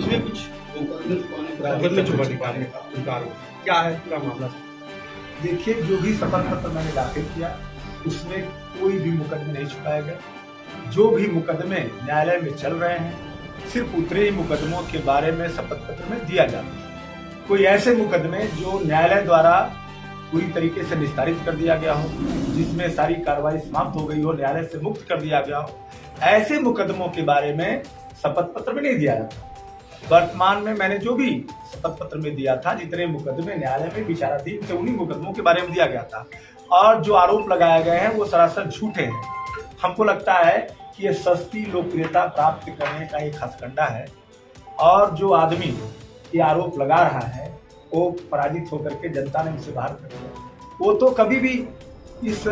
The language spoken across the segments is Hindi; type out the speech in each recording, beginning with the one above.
उसमें कुछ मुकदमे छुपाने का उनका आरोप क्या है पूरा मामला? देखिए, जो भी शपथ पत्र मैंने दाखिल किया उसमें कोई भी मुकदमे नहीं छुपाए गए। जो भी मुकदमे न्यायालय में चल रहे हैं सिर्फ उतने ही मुकदमों के बारे में शपथ पत्र में दिया जाता है। कोई ऐसे मुकदमे जो न्यायालय द्वारा पूरी तरीके से निस्तारित कर दिया गया हो, जिसमें सारी कार्रवाई समाप्त हो गई हो, न्यायालय से मुक्त कर दिया गया हो, ऐसे मुकदमों के बारे में शपथ पत्र में नहीं दिया जाता। वर्तमान में मैंने जो भी शपथ पत्र में दिया था, जितने मुकदमे न्यायालय में विचाराधीन थे उन्हीं मुकदमों के बारे में दिया गया था। और जो आरोप लगाए गए हैं वो सरासर झूठे हैं। हमको लगता है कि ये सस्ती लोकप्रियता प्राप्त करने का एक हथकंडा है और जो आदमी ये आरोप लगा रहा है वो पराजित होकर के जनता ने उसे बाहर कर दिया। वो तो कभी भी इस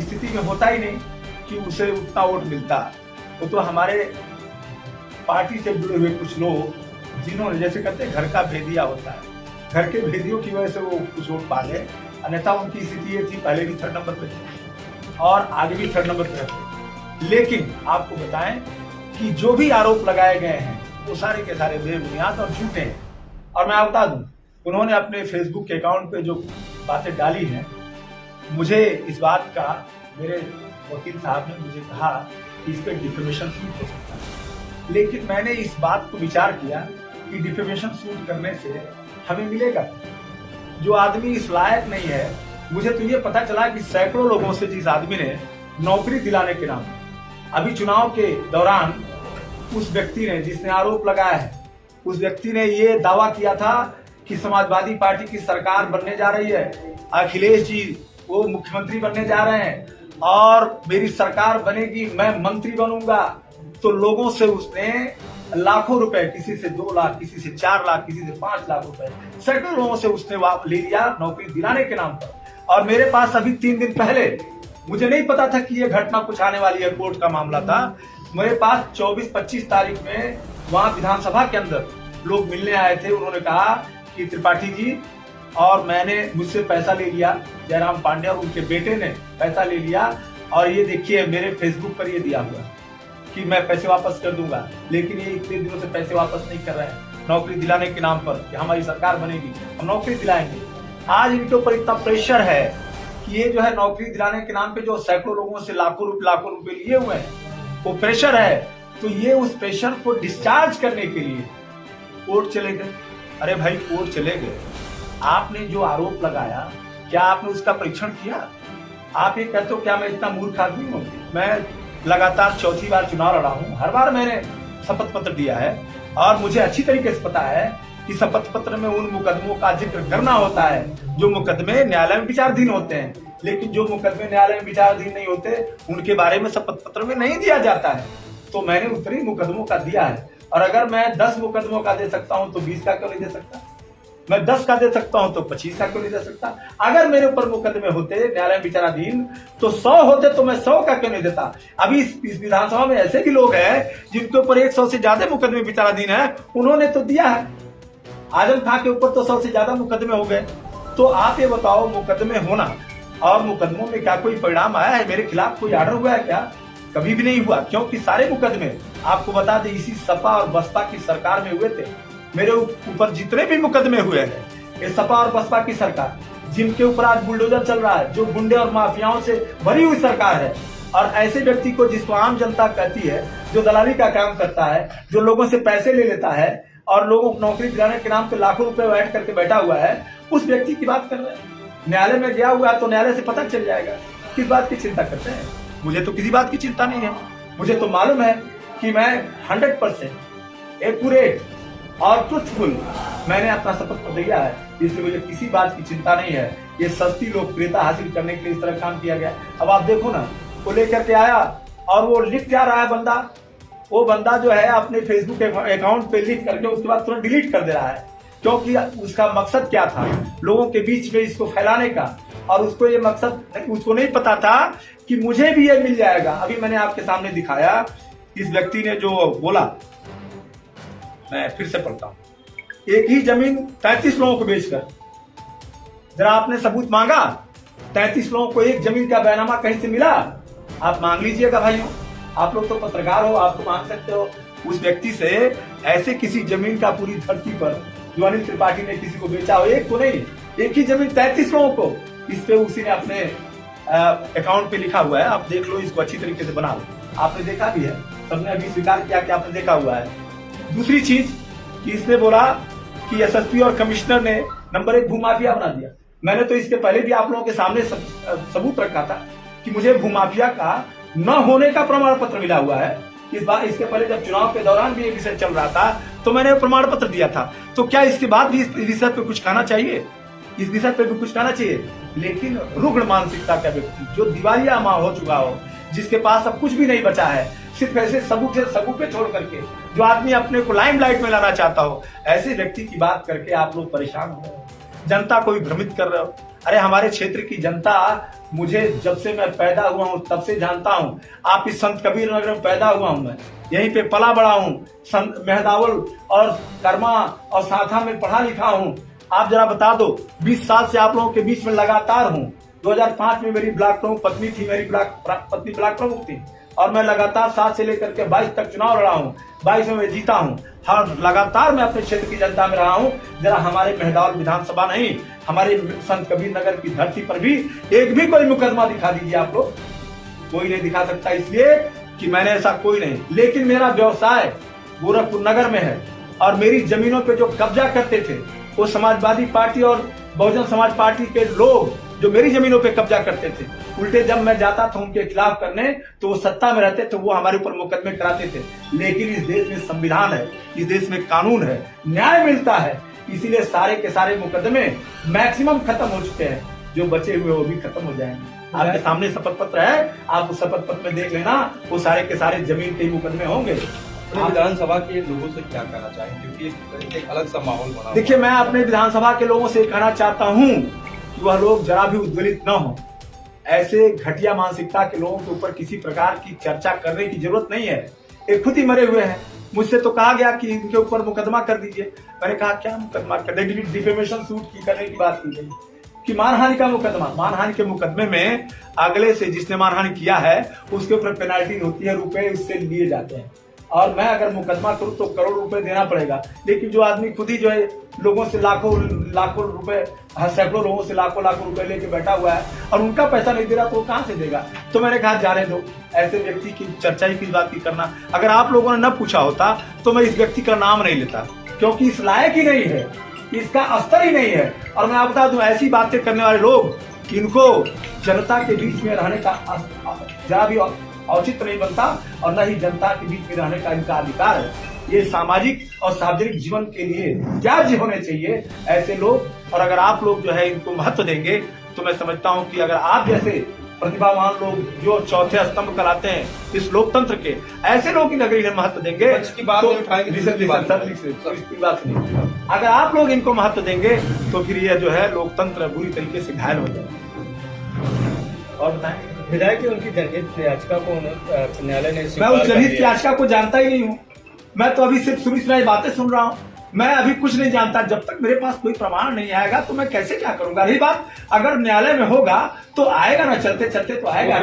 स्थिति में होता ही नहीं कि उसे उतना वोट मिलता। वो तो हमारे पार्टी से जुड़े हुए कुछ लोग जिन्होंने, जैसे कहते हैं घर का भेदिया होता है, घर के भेदियों की वजह से वो कुछ वोट पा गए। अन्यथा उनकी स्थिति ये थी, पहले भी थर्ड नंबर पे थे और आगे भी थर्ड नंबर पे रहते। लेकिन आपको बताएं कि जो भी आरोप लगाए गए हैं वो सारे के सारे बेबुनियाद और झूठे हैं। और मैं बता दूं, उन्होंने अपने फेसबुक के अकाउंट पे जो बातें डाली हैं, मुझे इस बात का, मेरे वकील साहब ने मुझे कहा कि इस पे डिफेमेशन सूट हो सकता है। लेकिन मैंने इस बात को विचार किया कि डिफेमेशन सूट करने से हमें मिलेगा, जो आदमी इस लायक नहीं है। मुझे तो ये पता चला कि सैकड़ों लोगों से जिस आदमी ने नौकरी दिलाने के नाम, अभी चुनाव के दौरान उस व्यक्ति ने, जिसने आरोप लगाया है, उस व्यक्ति ने ये दावा किया था कि समाजवादी पार्टी की सरकार बनने जा रही है, अखिलेश जी वो मुख्यमंत्री बनने जा रहे हैं और मेरी सरकार बनेगी, मैं मंत्री बनूंगा। तो लोगों से उसने लाखों रुपए, किसी से 2 लाख, किसी से 4 लाख, किसी से 5 लाख रुपए, सैकड़ों लोगों से उसने ले लिया नौकरी दिलाने के नाम पर। और मेरे पास अभी 3 दिन पहले, मुझे नहीं पता था कि ये घटना कुछ आने वाली है, कोर्ट का मामला था, मेरे पास 24-25 तारीख में वहां विधानसभा के अंदर लोग मिलने आए थे। उन्होंने कहा कि त्रिपाठी जी और मैंने, मुझसे पैसा ले लिया, जयराम पांड्या और उनके बेटे ने पैसा ले लिया और ये देखिए मेरे फेसबुक पर ये दिया हुआ कि मैं पैसे वापस कर दूंगा। लेकिन ये इतने दिनों से पैसे वापस नहीं कर रहे हैं नौकरी दिलाने के नाम पर कि हमारी सरकार बनेगी, हम नौकरी दिलाएंगे। आज इनके ऊपर इतना प्रेशर है कि ये जो है नौकरी दिलाने के नाम पे जो सैकड़ों लोगों से लाखों रुपए लिए हुए हैं, वो प्रेशर है। तो ये उस प्रेशर को डिस्चार्ज करने के लिए कोर्ट चले गए। अरे भाई, कोर्ट चले गए, आपने जो आरोप लगाया क्या आपने उसका परीक्षण किया? आप ये कहते हो क्या मैं इतना मूर्ख आदमी हूँ? मैं लगातार 4थी बार चुनाव लड़ा हूँ, हर बार मैंने शपथ पत्र दिया है और मुझे अच्छी तरीके से पता है कि शपथ पत्र में उन मुकदमों का जिक्र करना होता है जो मुकदमे न्यायालय में विचाराधीन होते हैं। लेकिन जो मुकदमे न्यायालय में विचाराधीन नहीं होते उनके बारे में शपथ पत्र में नहीं दिया जाता है। तो मैंने उतने मुकदमों का दिया है। और अगर मैं 10 मुकदमों का दे सकता हूं तो 20 का क्यों नहीं दे सकता? मैं 10 का दे सकता हूं तो 25 का क्यों नहीं दे सकता? अगर मेरे ऊपर मुकदमे होते न्यायालय में विचाराधीन तो 100 होते तो मैं 100 का क्यों नहीं देता? अभी इस विधानसभा में ऐसे भी लोग हैं जिनके ऊपर 100 से ज्यादा मुकदमे विचाराधीन है, उन्होंने तो दिया है। आजम खान के ऊपर तो 100 से ज्यादा मुकदमे हो गए। तो आप ये बताओ, मुकदमे होना और मुकदमों में क्या कोई परिणाम आया है? मेरे खिलाफ कोई ऑर्डर हुआ है क्या? कभी भी नहीं हुआ, क्योंकि सारे मुकदमे आपको बता दें इसी सपा और बसपा की सरकार में हुए थे। मेरे ऊपर जितने भी मुकदमे हुए हैं, ये सपा और बसपा की सरकार, जिनके ऊपर आज बुलडोजर चल रहा है, जो गुंडे और माफियाओं से भरी हुई सरकार है। और ऐसे व्यक्ति को जिसको आम जनता कहती है, जो दलाली का काम करता है, जो लोगों से पैसे ले लेता है और लोगों को नौकरी दिलाने के नाम पे लाखों रुपए ऐड करके बैठा हुआ है, उस व्यक्ति की बात कर रहे हैं। न्यायालय में गया हुआ तो न्यायालय से पता चल जाएगा। किस बात की चिंता करते हैं? मुझे तो किसी बात की चिंता नहीं है। मुझे तो मालूम है कि मैं 100% एक्यूरेट और ट्रुथफुल मैंने अपना शपथ पत्र दिया है, इसलिए मुझे किसी बात की चिंता नहीं है। ये सस्ती लोकप्रियता हासिल करने के लिए इस तरह काम किया गया। अब आप देखो ना, वो लेकर के आया और वो लिख क्या रहा है बंदा, वो बंदा जो है अपने फेसबुक अकाउंट पे लिख करके उसके बाद तुरंत डिलीट कर दे रहा है, क्योंकि उसका मकसद क्या था, लोगों के बीच में इसको फैलाने का। और उसको ये मकसद, उसको नहीं पता था कि मुझे भी ये मिल जाएगा। अभी मैंने आपके सामने दिखाया, इस व्यक्ति ने जो बोला, मैं फिर से पढ़ता हूं। एक ही जमीन 33 लोगों को बेचकर, जरा आपने सबूत मांगा? 33 लोगों को एक जमीन का बयानामा कहीं से मिला? आप मांग लीजिएगा भाइयों, आप लोग तो पत्रकार हो, आप तो मांग सकते हो। उस व्यक्ति से ऐसे किसी जमीन का पूरी धरती पर जो अनिल त्रिपाठी ने किसी को बेचा हो, एक को नहीं, एक ही जमीन 33 लोगों को, इस पे उसी ने अपने अकाउंट पे लिखा हुआ है। आप देख लो, इसको अच्छी तरीके से बना लो। आपने देखा भी है, सबने अभी स्वीकार किया कि आपने देखा हुआ है। दूसरी चीज कि इसने बोला कि एसएसपी और कमिश्नर ने नंबर 1 भूमाफिया बना दिया। मैंने तो इसके पहले भी आप लोगों के सामने सबूत रखा था कि मुझे भूमाफिया का न होने का प्रमाण पत्र मिला हुआ है। इस बार इसके पहले जब चुनाव के दौरान भी ये विषय चल रहा था तो मैंने प्रमाण पत्र दिया था। तो क्या इसके बाद भी इस विषय पे कुछ कहना चाहिए? इस विषय पे भी कुछ कहना चाहिए। लेकिन रुग्ण मानसिकता का व्यक्ति जो दिवालिया माँ हो चुका हो, जिसके पास अब कुछ भी नहीं बचा है, सिर्फ ऐसे सबूते छोड़ करके जो आदमी अपने को लाइमलाइट में लाना चाहता हो, ऐसे व्यक्ति की बात करके आप लोग परेशान हो रहे हो, जनता को भी भ्रमित कर रहे हो। अरे हमारे क्षेत्र की जनता मुझे जब से मैं पैदा हुआ हूं तब से जानता हूं। आप इस संत कबीर नगर में पैदा हुआ हूं, मैं यहीं पे पला बड़ा हूं, संत मेहदावल और कर्मा और साथा में पढ़ा लिखा हूं। आप जरा बता दो, 20 साल से आप लोगों के बीच में लगातार हूं। 2005 में मेरी ब्लॉक प्रमुख पत्नी थी, मेरी पत्नी ब्लॉक प्रमुख थी, और मैं लगातार 7 से लेकर के 22 तक चुनाव लड़ा हूं। 22 में मैं जीता हूं। हर लगातार मैं अपने क्षेत्र की जनता में रहा हूं। जरा हमारे मेहदावल विधानसभा नहीं, हमारे संत कबीर नगर की धरती पर भी एक भी कोई मुकदमा दिखा दीजिए आप लोग। कोई नहीं दिखा सकता, इसलिए कि मैंने ऐसा कोई नहीं। लेकिन मेरा व्यवसाय गोरखपुर नगर में है और मेरी जमीनों पे जो कब्जा करते थे वो समाजवादी पार्टी और बहुजन समाज पार्टी के लोग जो मेरी जमीनों पे कब्जा करते थे। उल्टे जब मैं जाता था उनके खिलाफ करने तो वो सत्ता में रहते थे, वो हमारे ऊपर मुकदमे कराते थे। लेकिन इस देश में संविधान है, इस देश में कानून है, न्याय मिलता है, इसीलिए सारे के सारे मुकदमे मैक्सिमम खत्म हो चुके हैं। जो बचे हुए वो भी खत्म हो जाएंगे। आपके सामने शपथ पत्र है, आप उस शपथ पत्र में देख लेना, वो सारे के सारे जमीन के मुकदमे होंगे। विधानसभा के लोगों से क्या कहना चाहेंगे, क्योंकि एक अलग सा माहौल बना। देखिए, मैं अपने विधानसभा के लोगों से कहना चाहता हूँ कि वह लोग जरा भी उद्वेलित न हो। ऐसे घटिया मानसिकता के लोगों के ऊपर किसी प्रकार की चर्चा करने की जरूरत नहीं है। ये खुद ही मरे हुए हैं। मुझसे तो कहा गया कि इनके ऊपर मुकदमा कर दीजिए। मैंने कहा क्या मुकदमा कर दे? डिफेमेशन सूट की करने की बात की गई कि मानहानि का मुकदमा। मानहानि के मुकदमे में अगले से जिसने मानहानि किया है उसके ऊपर पेनाल्टी होती है, रुपए उससे लिए जाते हैं। और मैं अगर मुकदमा करूं तो करोड़ रुपए देना पड़ेगा। लेकिन जो आदमी खुद ही जो है लोगों से लाखों रुपए, सैकड़ों लोगों से लाखों रुपए लेके बैठा हुआ है और उनका पैसा नहीं दे रहा तो वो कहां से देगा? तो मैंने कहा जाने दो, ऐसे व्यक्ति की चर्चा ही किस बात की करना। अगर आप लोगों ने न पूछा होता तो मैं इस व्यक्ति का नाम नहीं लेता, क्योंकि इस लायक ही नहीं है, इसका स्तर ही नहीं है। और मैं आपको बता दूं, ऐसी बातें करने वाले लोग, इनको जनता के बीच में रहने का जरा भी औचित्य नहीं बनता और न ही जनता के बीच में रहने का इनका अधिकार है। ये सामाजिक और सार्वजनिक जीवन के लिए त्याज्य होने चाहिए ऐसे लोग। और अगर आप लोग जो है इनको महत्व देंगे तो मैं समझता हूं कि अगर आप जैसे प्रतिभावान लोग जो चौथे स्तंभ कहलाते हैं इस लोकतंत्र के, ऐसे लोग इन अगर इन्हें महत्व देंगे अगर आप लोग इनको महत्व देंगे तो फिर ये जो है लोकतंत्र बुरी तरीके से घायल हो जाएगा। और बताएं, विधायक की उनकी जनहित याचिका को न्यायालय ने, मैं उस जनहित याचिका को जानता ही नहीं हूँ। मैं तो अभी सिर्फ सुनी बातें सुन रहा हूँ। मैं अभी कुछ नहीं जानता। जब तक मेरे पास कोई प्रमाण नहीं आएगा तो मैं कैसे क्या करूंगा? रही बात, अगर न्यायालय में होगा तो आएगा ना, चलते चलते तो आएगा,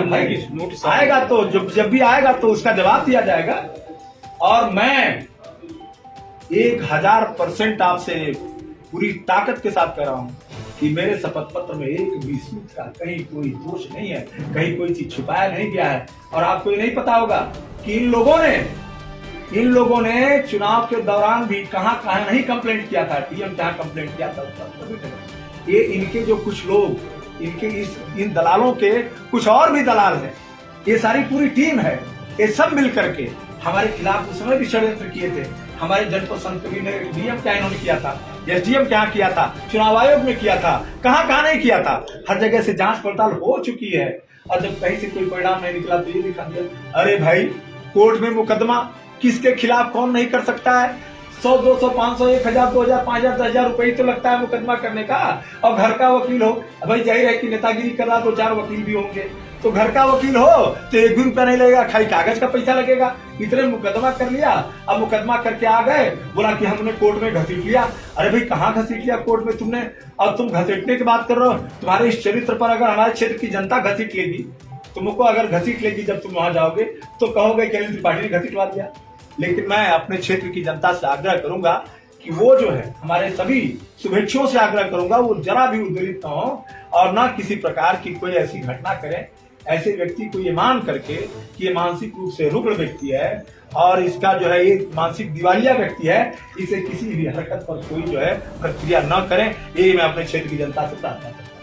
आएगा तो जब भी आएगा तो उसका जवाब दिया जाएगा। और मैं 1000% आपसे पूरी ताकत के साथ कह रहा हूँ कि मेरे शपथ पत्र में एक भी सूत्र का कहीं कोई दोष नहीं है, कहीं कोई चीज छुपाया नहीं गया है। और आपको ये नहीं पता होगा कि इन लोगों ने चुनाव के दौरान भी कहां नहीं कंप्लेंट किया था, टीएम कहां कंप्लेंट किया था। ये इनके जो कुछ लोग, इन दलालों के कुछ और भी दलाल हैं, ये सारी पूरी टीम है, ये सब मिल करके हमारे खिलाफ उस समय भी षड्यंत्र किए थे। हमारे जनपद संत कबीर ने डीएम क्या इन्होंने किया था, एसडीएम क्या किया था, चुनाव आयोग में किया था, कहां नहीं किया था। हर जगह से जांच पड़ताल हो चुकी है और जब कहीं से कोई परिणाम नहीं निकला तो ये दिखा दिया। अरे भाई, कोर्ट में मुकदमा किसके खिलाफ कौन नहीं कर सकता है? 100, 200, 500, 1000, 2000, 5000, 10,000 रुपए तो लगता है मुकदमा करने का। और घर का वकील हो, भाई जाहिर है कि नेतागिरी कर रहा तो 4 वकील भी होंगे। तो घर का वकील हो तो 1 भी रुपया नहीं लगेगा, खाली कागज का पैसा लगेगा। इतने मुकदमा कर लिया, अब मुकदमा करके आ गए, बोला कि हमने कोर्ट में घसीट लिया। अरे भाई, कहाँ घसीट लिया कोर्ट में तुमने? अब तुम घसीटने की बात कर रहे हो। तुम्हारे इस चरित्र पर अगर हमारे क्षेत्र की जनता घसीट लेगी, तुमको अगर घसीट लेगी, जब तुम वहां जाओगे तो कहोगे कि अनिल त्रिपाठी ने घसीटवा दिया। लेकिन मैं अपने क्षेत्र की जनता से आग्रह करूंगा कि वो जो है हमारे सभी शुभेच्छुओं से आग्रह करूंगा वो जरा भी उद्वेलित न हो और ना किसी प्रकार की कोई ऐसी घटना करें, ऐसे व्यक्ति को ये मान करके कि ये मानसिक रूप से रुग्ण व्यक्ति है और इसका जो है ये मानसिक दिवालिया व्यक्ति है, इसे किसी भी हरकत पर कोई जो है प्रक्रिया न करें, ये मैं अपने क्षेत्र की जनता से प्रार्थना करता हूं।